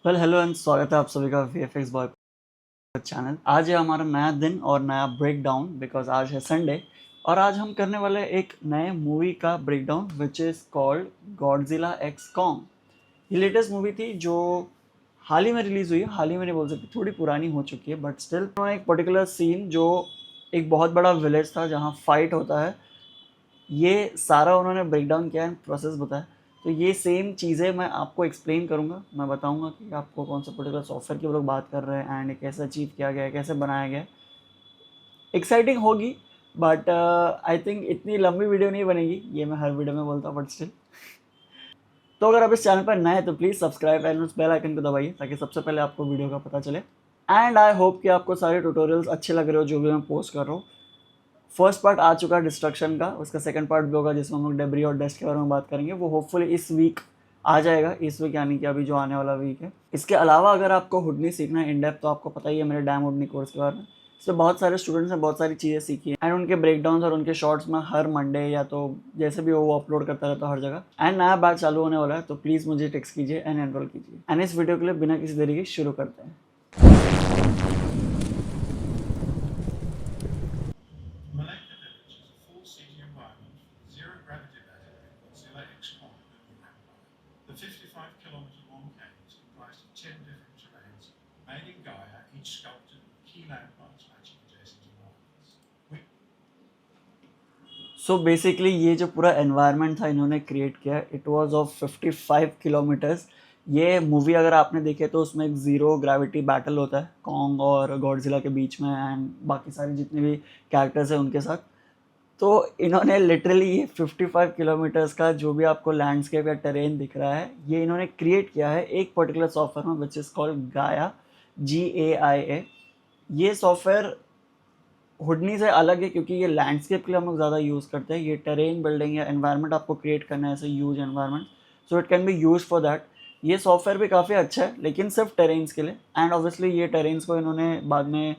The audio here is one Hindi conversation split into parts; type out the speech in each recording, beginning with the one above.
हेलो एंड स्वागत है आप सभी का VFX बॉय चैनल। आज है हमारा नया दिन और नया ब्रेक डाउन बिकॉज आज है संडे और आज हम करने वाले हैं एक नए मूवी का break down which is called Godzilla x Kong. ये लेटेस्ट मूवी थी जो हाल ही में रिलीज़ हुई है। हाल ही में नहीं बोल सकती, थोड़ी पुरानी हो चुकी है, बट स्टिल उन्होंने एक पर्टिकुलर सीन जो एक बहुत बड़ा विलेज था जहाँ फाइट होता है, ये सारा उन्होंने ब्रेक डाउन किया एंड प्रोसेस बताया। तो ये सेम चीज़ें मैं आपको एक्सप्लेन करूँगा। मैं बताऊँगा कि आपको कौन सा पर्टिकुलर सॉफ्टवेयर की वो लोग बात कर रहे हैं एंड कैसे अचीव किया गया है, कैसे बनाया गया है। एक्साइटिंग होगी बट आई थिंक इतनी लंबी वीडियो नहीं बनेगी, ये मैं हर वीडियो में बोलता हूँ बट स्टिल। तो अगर आप इस चैनल पर नए हैं तो प्लीज़ सब्सक्राइब एंड उस बेल आइकन को दबाइए ताकि सबसे पहले आपको वीडियो का पता चले। एंड आई होप कि आपको सारे ट्यूटोरियल्स अच्छे लग रहे हो जो भी मैं पोस्ट कर रहा हूँ। फर्स्ट पार्ट आ चुका है डिस्ट्रक्शन का, उसका सेकंड पार्ट भी होगा जिसमें हम लोग डेब्री और डस्ट के बारे में बात करेंगे। वो होपफुली इस वीक आ जाएगा, इस वीक यानी कि अभी जो आने वाला वीक है। इसके अलावा अगर आपको हुडनी सीखना है इन डेप्थ तो आपको पता ही है मेरे डैम हुडनी कोर्स के बारे में। इसमें बहुत सारे स्टूडेंट्स ने बहुत सारी चीज़ें सीखी हैं एंड उनके ब्रेकडाउन्स और उनके शॉर्ट्स में हर मंडे या तो जैसे भी वो अपलोड करता रहता है हर जगह। एंड नया बैच चालू होने वाला है तो प्लीज़ मुझे टेक्स्ट कीजिए एंड एनरोल कीजिए। एंड इस वीडियो के लिए बिना किसी देरी के शुरू करते हैं। Malacca Village is a full city environment with zero gravity battery Godzilla X-Con moving empire. The 55-kilometer-long caves comprise of 10 different terrains made in Gaia, each sculpted with key landmarks matching adjacent environments. So basically ये जो पूरा एनवायरनमेंट था इन्होंने क्रिएट किया, इट वाज ऑफ 55 किलोमीटर्स। ये मूवी अगर आपने देखे तो उसमें एक ज़ीरो ग्रेविटी बैटल होता है कॉन्ग और गॉडजिला के बीच में एंड बाकी सारे जितने भी कैरेक्टर्स हैं उनके साथ। तो इन्होंने लिटरली ये 55 किलोमीटर्स का जो भी आपको लैंडस्केप या टेरेन दिख रहा है ये इन्होंने क्रिएट किया है एक पर्टिकुलर सॉफ्टवेयर में विच इज़ कॉल्ड गाया, GAIA। ये सॉफ्टवेयर हुडनी से अलग है क्योंकि ये लैंडस्केप के लिए हम लोग ज़्यादा यूज़ करते हैं। ये टेरेन बिल्डिंग या एनवायरनमेंट आपको क्रिएट करना है ऐसे huge environment, so it can be use for that. ये सॉफ्टवेयर भी काफ़ी अच्छा है लेकिन सिर्फ टेरेन्स के लिए। एंड ऑब्वियसली ये टेरेन्स को इन्होंने बाद में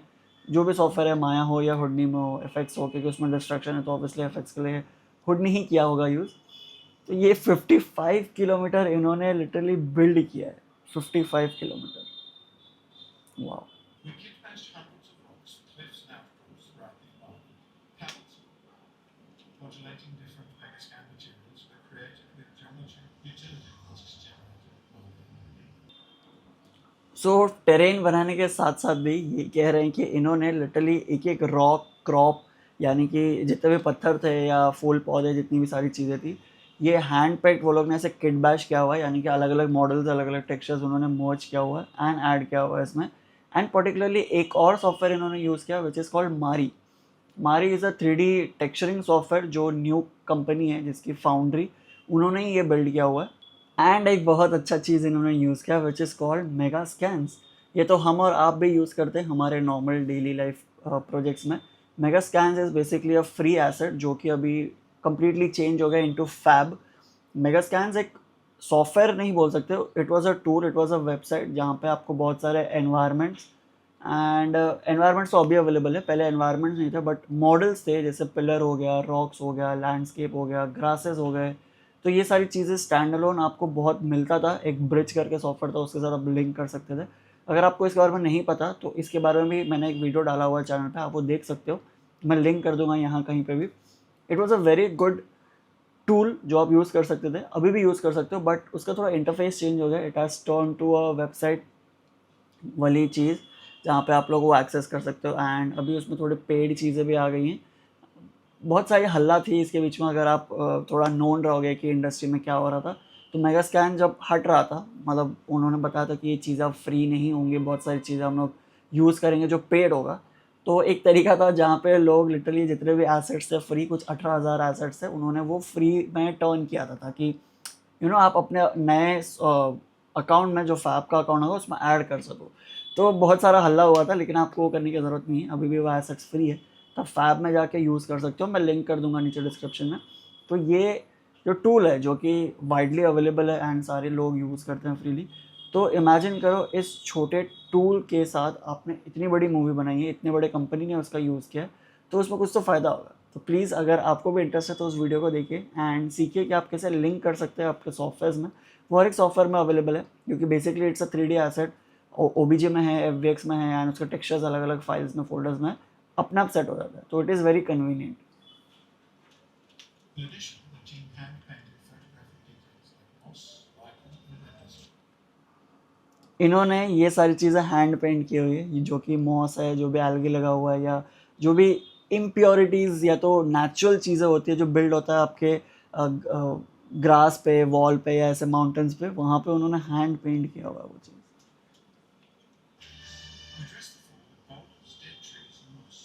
जो भी सॉफ्टवेयर है माया हो या हुडनी में हो, एफेक्ट्स हो, क्योंकि उसमें डिस्ट्रक्शन है तो ऑब्वियसली एफेक्ट्स के लिए हुडनी ही किया होगा यूज़। तो ये 55 किलोमीटर इन्होंने लिटरली बिल्ड किया है। 55 किलोमीटर, वाह। We get past hundreds of rocks, cliffs and outcrops throughout the environment. Panels modulating different megascan materials were created with geometry utility costs generated. So terrain बनाने के साथ साथ भी ये कह रहे हैं कि इन्होंने लिटरली एक एक रॉक क्रॉप यानी कि जितने भी पत्थर थे या फूल पौधे जितनी भी सारी चीज़ें थी ये हैंड पेक्ड वो लोग ने ऐसे किट बैश किया हुआ है, यानी कि अलग अलग मॉडल्स अलग अलग टेक्सचर्स उन्होंने मर्ज किया हुआ है एंड ऐड किया हुआ है इसमें। एंड पर्टिकुलरली एक और सॉफ्टवेयर इन्होंने यूज़ किया विच इज़ कॉल्ड मारी। मारी is a 3D texturing software जो न्यू कंपनी है जिसकी फाउंड्री, उन्होंने ही ये बिल्ड किया हुआ है। एंड एक बहुत अच्छा चीज़ इन्होंने यूज़ किया विच इज़ कॉल्ड मेगा स्कैन्स। ये तो हम और आप भी यूज़ करते हैं हमारे नॉर्मल डेली लाइफ प्रोजेक्ट्स में। Mega scans is basically a free asset जो कि अभी कम्प्लीटली चेंज हो गया इनटू फैब। मेगा स्कैन्स एक सॉफ्टवेयर नहीं बोल सकते, it was a tool, it was a website जहाँ पे आपको बहुत सारे एनवायरनमेंट्स एंड एनवायरनमेंट्स तो अभी अवेलेबल है, पहले एनवायरनमेंट्स नहीं थे बट मॉडल्स थे, जैसे पिलर हो गया, रॉक्स हो गया, लैंडस्केप हो गया, ग्रासेस हो गए। तो ये सारी चीज़ें स्टैंड अलोन आपको बहुत मिलता था। एक ब्रिज करके सॉफ्टवेयर था, उसके साथ आप लिंक कर सकते थे। अगर आपको इसके बारे में नहीं पता तो इसके बारे में भी मैंने एक वीडियो डाला हुआ है चैनल पे, आप वो देख सकते हो, मैं लिंक कर दूंगा यहाँ कहीं पे भी। It was a very good tool जो आप यूज़ कर सकते थे, अभी भी यूज़ कर सकते हो, बट उसका थोड़ा इंटरफेस चेंज हो गया। It has turn to a website वाली चीज़ जहाँ पे आप लोग वो एक्सेस कर सकते हो एंड अभी उसमें थोड़ी पेड चीज़ें भी आ गई हैं। बहुत सारी हल्ला थी इसके बीच में, अगर आप थोड़ा नोन रहोगे कि इंडस्ट्री में क्या हो रहा था। तो मेगा स्कैन जब हट रहा था, मतलब उन्होंने बताया था कि ये चीज़ अब फ्री नहीं होंगी, बहुत सारी चीज़ें हम लोग यूज़ करेंगे जो पेड होगा। तो एक तरीका था जहाँ पे लोग लिटरली जितने भी एसेट्स थे फ्री, कुछ 18,000 एसेट्स थे, उन्होंने वो फ्री में टर्न किया था ताकि आप अपने नए अकाउंट में जो फैब का अकाउंट होगा उसमें ऐड कर सको। तो बहुत सारा हल्ला हुआ था लेकिन आपको वो करने की ज़रूरत नहीं है, अभी भी वो एसेट्स फ्री है, तब फैब में जाके यूज़ कर सकते हो। मैं लिंक कर दूंगा नीचे डिस्क्रिप्शन में। तो ये जो टूल है जो कि वाइडली अवेलेबल है एंड सारे लोग यूज़ करते हैं फ्रीली। तो इमेजिन करो इस छोटे टूल के साथ आपने इतनी बड़ी मूवी बनाई है, इतने बड़े कंपनी ने उसका यूज़ किया है, तो उसमें कुछ तो फ़ायदा होगा। तो प्लीज़ अगर आपको भी इंटरेस्ट है तो उस वीडियो को देखिए एंड सीखिए कि आप कैसे लिंक कर सकते हैं आपके सॉफ्टवेयर में वो हर एक सॉफ्टवेयर में अवेलेबल है, क्योंकि basically it's a 3D asset, OBJ में है, FBX में है, एंड उसके टेक्सचर्स अलग अलग फाइल्स में, फोल्डर्स में अपने आप सेट हो जाता है, तो it is very convenient. In addition, the team hand-painted photographic details like moss, lichen, and industry. इन्होंने ये सारी चीज़ें हैंड पेंट की हुई है, जो कि मॉस है, जो भी एल्गी लगा हुआ है, या जो भी इम्प्योरिटीज़ या तो नेचुरल चीज़ें होती है जो बिल्ड होता है आपके ग्रास पे, वॉल पे या ऐसे माउंटेन्स पे, वहाँ पे उन्होंने हैंड पेंट किया हुआ है वो चीज़। We address the fall with boulders, dead trees, and moss.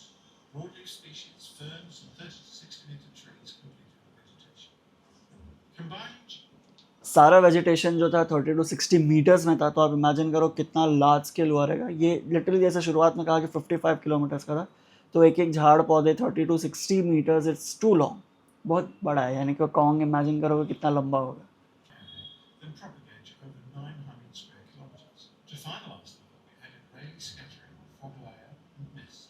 Broadleaf species, ferns, and 30 to 60 meter trees completed the vegetation. Combining सारा वेजिटेशन जो था 30 to 60 मीटर्स में था, तो आप इमेजिन करो कितना लार्ज स्केल हुआ रहेगा। ये लिटरली जैसे शुरुआत में कहा कि 55 किलोमीटर्स का था, तो एक एक झाड़ पौधे 30 to 60 metres, it's too long, बहुत बड़ा है, यानी कि कॉन्ग इमेजिन करोगे कितना लंबा होगा। then propagate over 900 square kilometers. To finalize the work, we added Rayleigh scattering, fog layer, and mist.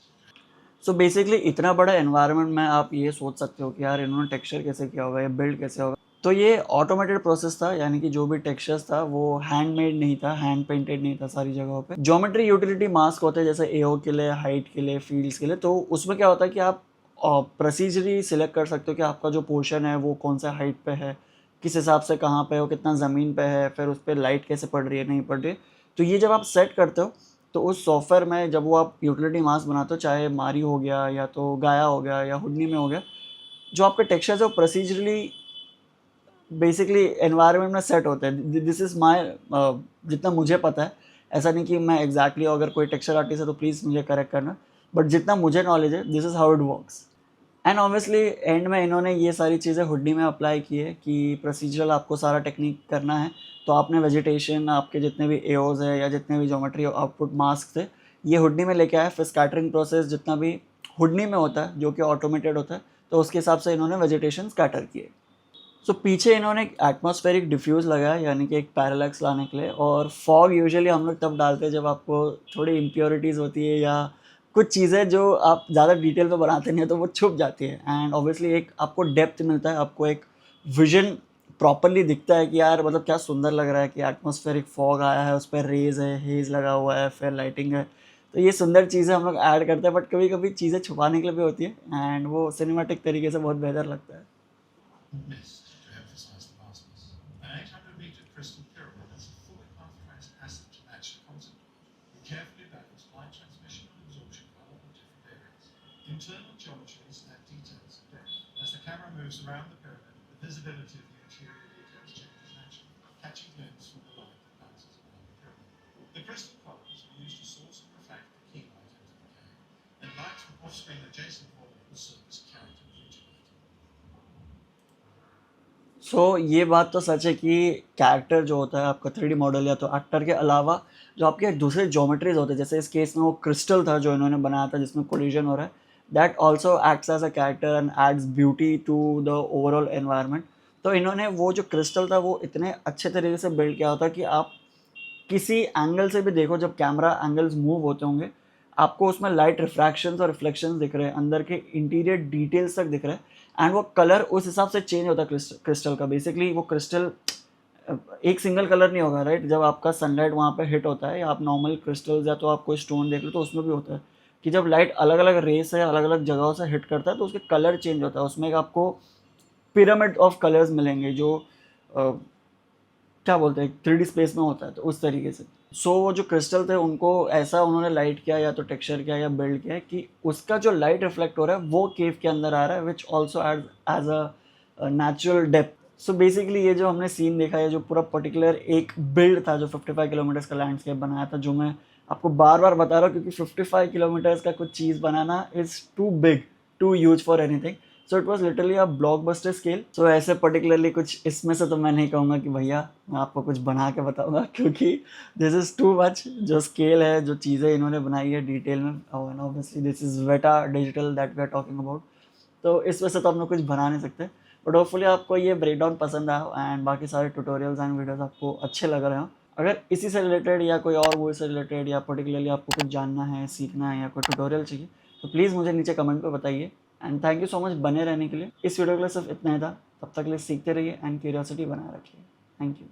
So basically इतना बड़ा एनवायरनमेंट में आप ये सोच सकते हो कि यार इन्होंने टेक्सचर कैसे किया होगा या बिल्ड कैसे होगा। तो ये ऑटोमेटेड प्रोसेस था, यानी कि जो भी टेक्सचर्स था वो हैंडमेड नहीं था, हैंड पेंटेड नहीं था सारी जगहों पे। ज्योमेट्री यूटिलिटी मास्क होते हैं जैसे एओ के लिए, हाइट के लिए, फील्ड्स के लिए, तो उसमें क्या होता है कि आप प्रोसीजरी सिलेक्ट कर सकते हो कि आपका जो पोर्शन है वो कौन सा हाइट पे है, किस हिसाब से कहाँ पे हो, कितना ज़मीन पे है, फिर उस पर लाइट कैसे पड़ रही है, नहीं पड़ रही है। तो ये जब आप सेट करते हो तो उस सॉफ्टवेयर में जब वो आप यूटिलिटी मास्क बनाते हो, चाहे मारी हो गया या तो गाया हो गया या हुडनी में हो गया, जो आपके टेक्सचर्स है वो प्रोसीजरली बेसिकली एनवायरनमेंट में सेट होते हैं। दिस इज़ माय जितना मुझे पता है, ऐसा नहीं कि मैं एग्जैक्टली अगर कोई टेक्सचर आर्टिस्ट है तो प्लीज़ मुझे करेक्ट करना, बट जितना मुझे नॉलेज है this is how it works. And obviously and में इन्होंने ये सारी चीज़ें हुडी में अप्लाई की है कि प्रोसीजरल आपको सारा टेक्निक करना है, तो आपने वेजिटेशन, आपके जितने भी एओज है या जितने भी ज्योमेट्री आउटपुट मास्क थे, ये हुडनी में लेके आया। फिर स्कैटरिंग प्रोसेस जितना भी हुडनी में होता है जो कि ऑटोमेटेड होता है, तो उसके हिसाब से इन्होंने वेजिटेशन स्कैटर किए। सो पीछे इन्होंने एक एटमॉस्फेरिक डिफ्यूज़ लगाया, यानी कि एक पैरेलैक्स लाने के लिए। और फॉग यूजुअली हम लोग तब डालते हैं जब आपको थोड़ी इम्प्योरिटीज़ होती है या कुछ चीज़ें जो आप ज़्यादा डिटेल में बनाते नहीं हैं तो वो छुप जाती है, एंड ऑब्वियसली एक आपको डेप्थ मिलता है, आपको एक विजन प्रॉपरली दिखता है कि यार मतलब क्या सुंदर लग रहा है कि एटमॉस्फेरिक फॉग आया है, उस पर रेज है, हेज लगा हुआ है, फिर लाइटिंग है। तो ये सुंदर चीज़ें हम लोग ऐड करते हैं, बट कभी कभी चीज़ें छुपाने के लिए भी होती है, एंड वो सिनेमैटिक तरीके से बहुत बेहतर लगता है। Mist to emphasize the vastness. An 800-meter crystal pyramid has a fully contrast acid to match the concept. We carefully balance light transmission and absorption color in different areas. Internal geometries add details and depth. As the camera moves around the pyramid, the visibility of the interior details changes naturally, catching glints from the light that bounces around the pyramid. The crystal colors are used to source and refract the key light into the cave, and light from off-screen adjacent volume will serve as character future lighting. सो ये बात तो सच है कि कैरेक्टर जो होता है आपका 3D मॉडल या तो एक्टर के अलावा जो आपके दूसरे ज्योमेट्रीज होते हैं, जैसे इस केस में वो क्रिस्टल था जो इन्होंने बनाया था जिसमें कोलिजन हो रहा है, that also acts as a character and adds beauty to the overall environment. तो इन्होंने वो जो क्रिस्टल था वो इतने अच्छे तरीके से बिल्ड किया होता कि आप किसी एंगल से भी देखो, जब कैमरा एंगल्स मूव होते होंगे आपको उसमें लाइट रिफ्रैक्शंस और रिफ्लेक्शंस दिख रहे हैं, अंदर के इंटीरियर डिटेल्स तक दिख रहे हैं, एंड वो कलर उस हिसाब से चेंज होता है क्रिस्टल का। बेसिकली वो क्रिस्टल एक सिंगल कलर नहीं होगा, राइट। जब आपका सनलाइट वहाँ पे हिट होता है या आप नॉर्मल क्रिस्टल्स या तो आप कोई स्टोन देख लो तो उसमें भी होता है कि जब लाइट अलग अलग रेस है अलग अलग जगहों से हिट करता है तो उसके कलर चेंज होता है। उसमें एक आपको पिरामिड ऑफ कलर्स मिलेंगे जो क्या बोलते हैं 3D स्पेस में होता है, तो उस तरीके से। सो वो जो क्रिस्टल थे उनको ऐसा उन्होंने लाइट किया या तो टेक्सचर किया या बिल्ड किया कि उसका जो लाइट रिफ्लेक्ट हो रहा है वो केव के अंदर आ रहा है, which also add as a natural depth. So basically ये जो हमने सीन देखा है, जो पूरा पर्टिकुलर एक बिल्ड था जो 55 किलोमीटर्स का लैंडस्केप बनाया था, जो मैं आपको बार बार बता रहा हूँ क्योंकि 55 किलोमीटर्स का कुछ चीज़ बनाना is too big, too huge for anything. So it was literally a blockbuster scale. So ऐसे पर्टिकुलरली कुछ इसमें से तो मैं नहीं कहूँगा कि भैया मैं आपको कुछ बना के बताऊँगा, क्योंकि दिस इज़ टू मच। जो स्केल है, जो चीज़ें इन्होंने बनाई है डिटेल में, and obviously this is Weta Digital that we are talking about, तो इस वजह से तो हम लोग कुछ बना नहीं सकते। बट होपफुली आपको ये ब्रेकडाउन पसंद आया एंड बाकी सारे ट्यूटोरियल्स एंड वीडियोस आपको अच्छे लग रहे हो। अगर इसी से रिलेटेड या कोई और मूवी से रिलेटेड या पर्टिकुलरली आपको कुछ जानना है, सीखना है या कोई ट्यूटोरियल चाहिए तो प्लीज़ मुझे नीचे कमेंट पे बताइए। And thank you so much बने रहने के लिए। इस वीडियो के लिए सिर्फ इतना ही था, तब तक के लिए सीखते रहिए एंड क्यूरियोसिटी बनाए रखिए। Thank you.